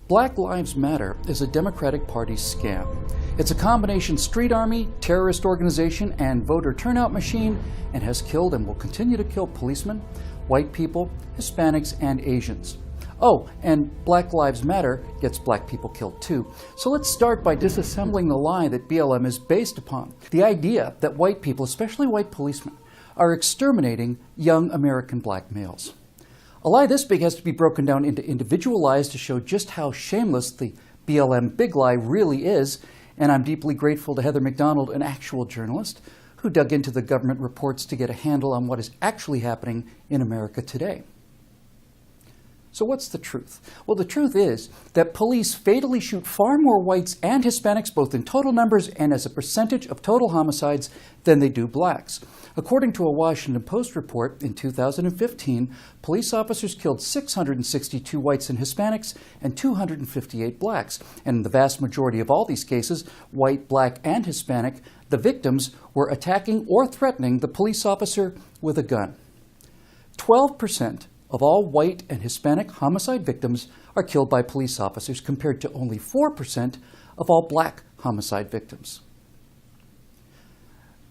Black Lives Matter is a Democratic Party scam. It's a combination street army, terrorist organization, and voter turnout machine, and has killed and will continue to kill policemen, white people, Hispanics, and Asians. Oh, and Black Lives Matter gets black people killed too. So let's start by disassembling the lie that BLM is based upon. The idea that white people, especially white policemen, are exterminating young American black males. A lie this big has to be broken down into individual lies to show just how shameless the BLM big lie really is, and I'm deeply grateful to Heather McDonald, an actual journalist, who dug into the government reports to get a handle on what is actually happening in America today. So what's the truth? Well, the truth is that police fatally shoot far more whites and Hispanics, both in total numbers and as a percentage of total homicides, than they do blacks. According to a Washington Post report, in 2015, police officers killed 662 whites and Hispanics and 258 blacks. And in the vast majority of all these cases, white, black, and Hispanic, the victims were attacking or threatening the police officer with a gun. 12% of all white and Hispanic homicide victims are killed by police officers, compared to only 4% of all black homicide victims.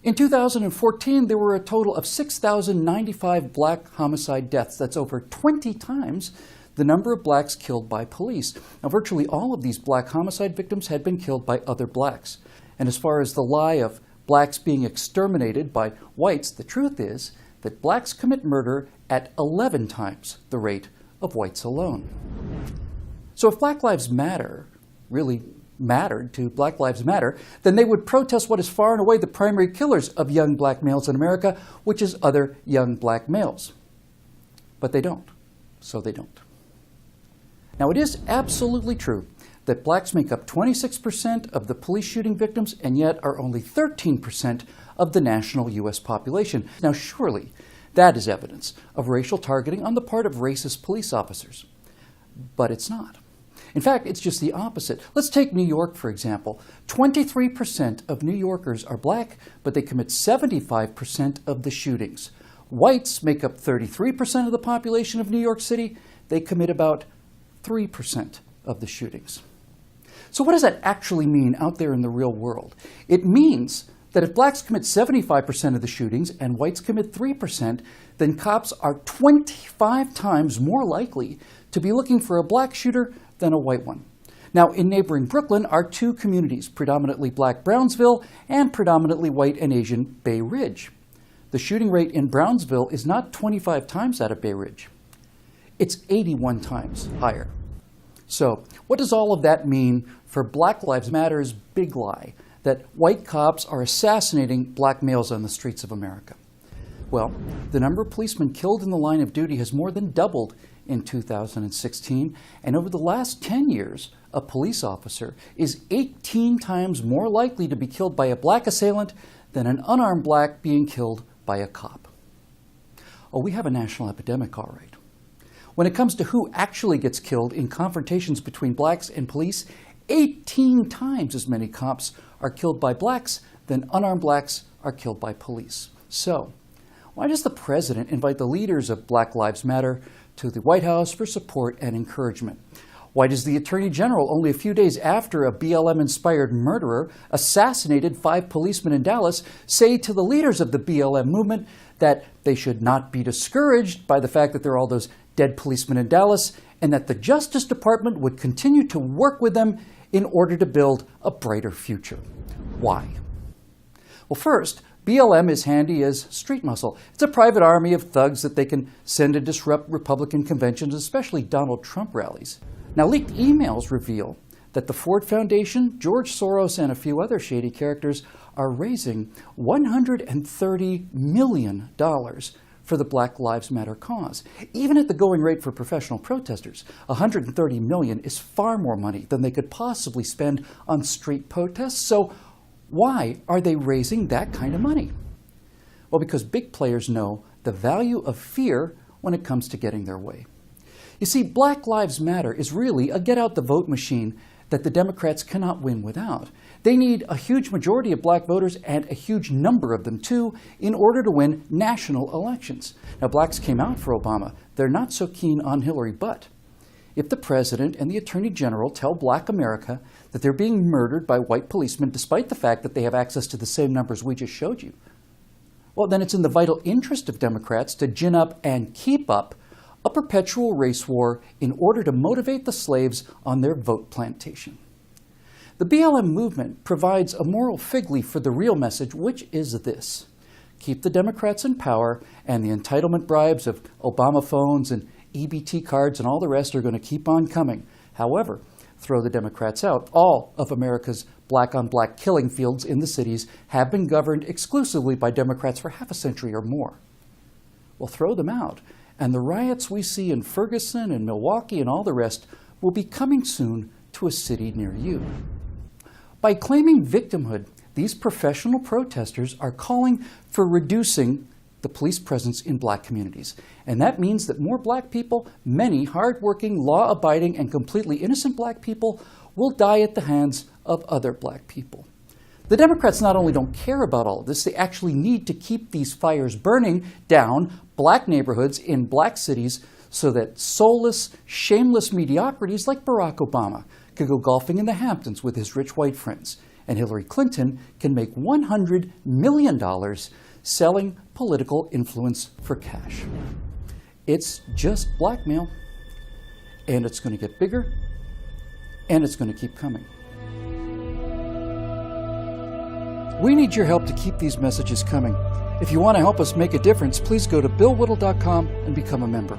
In 2014, there were a total of 6,095 black homicide deaths. That's over 20 times the number of blacks killed by police. Now, virtually all of these black homicide victims had been killed by other blacks. And as far as the lie of blacks being exterminated by whites, the truth is that blacks commit murder at 11 times the rate of whites alone. So if Black Lives Matter really mattered to Black Lives Matter, then they would protest what is far and away the primary killers of young black males in America, which is other young black males. But they don't. So they don't. Now, it is absolutely true that blacks make up 26% of the police shooting victims and yet are only 13% of the national U.S. population. Now, surely that is evidence of racial targeting on the part of racist police officers. But it's not. In fact, it's just the opposite. Let's take New York, for example. 23% of New Yorkers are black, but they commit 75% of the shootings. Whites make up 33% of the population of New York City. They commit about 3% of the shootings. So what does that actually mean out there in the real world? It means that if blacks commit 75% of the shootings and whites commit 3%, then cops are 25 times more likely to be looking for a black shooter than a white one. Now, in neighboring Brooklyn are two communities, predominantly black Brownsville and predominantly white and Asian Bay Ridge. The shooting rate in Brownsville is not 25 times that of Bay Ridge. It's 81 times higher. So, what does all of that mean for Black Lives Matter's big lie that white cops are assassinating black males on the streets of America? Well, the number of policemen killed in the line of duty has more than doubled in 2016, and over the last 10 years, a police officer is 18 times more likely to be killed by a black assailant than an unarmed black being killed by a cop. Oh, we have a national epidemic, all right. When it comes to who actually gets killed in confrontations between blacks and police, 18 times as many cops are killed by blacks than unarmed blacks are killed by police. So, why does the president invite the leaders of Black Lives Matter to the White House for support and encouragement? Why does the Attorney General, only a few days after a BLM-inspired murderer assassinated 5 policemen in Dallas, say to the leaders of the BLM movement that they should not be discouraged by the fact that there are all those dead policemen in Dallas, and that the Justice Department would continue to work with them in order to build a brighter future? Why? Well, first, BLM is handy as street muscle. It's a private army of thugs that they can send to disrupt Republican conventions, especially Donald Trump rallies. Now, leaked emails reveal that the Ford Foundation, George Soros, and a few other shady characters are raising $130 million for the Black Lives Matter cause. Even at the going rate for professional protesters, $130 million is far more money than they could possibly spend on street protests. So why are they raising that kind of money? Well, because big players know the value of fear when it comes to getting their way. You see, Black Lives Matter is really a get-out-the-vote machine that the Democrats cannot win without. They need a huge majority of black voters, and a huge number of them too, in order to win national elections. Now, blacks came out for Obama. They're not so keen on Hillary, but if the president and the attorney general tell black America that they're being murdered by white policemen despite the fact that they have access to the same numbers we just showed you, well, then it's in the vital interest of Democrats to gin up and keep up a perpetual race war in order to motivate the slaves on their vote plantation. The BLM movement provides a moral fig leaf for the real message, which is this: keep the Democrats in power, and the entitlement bribes of Obama phones and EBT cards and all the rest are going to keep on coming. However, throw the Democrats out. All of America's black-on-black killing fields in the cities have been governed exclusively by Democrats for half a century or more. Well, throw them out, and the riots we see in Ferguson and Milwaukee and all the rest will be coming soon to a city near you. By claiming victimhood, these professional protesters are calling for reducing the police presence in black communities. And that means that more black people, many hardworking, law-abiding, and completely innocent black people, will die at the hands of other black people. The Democrats not only don't care about all of this, they actually need to keep these fires burning down black neighborhoods in black cities so that soulless, shameless mediocrities like Barack Obama can go golfing in the Hamptons with his rich white friends, and Hillary Clinton can make $100 million selling political influence for cash. It's just blackmail, and it's going to get bigger, and it's going to keep coming. We need your help to keep these messages coming. If you want to help us make a difference, please go to billwhittle.com and become a member.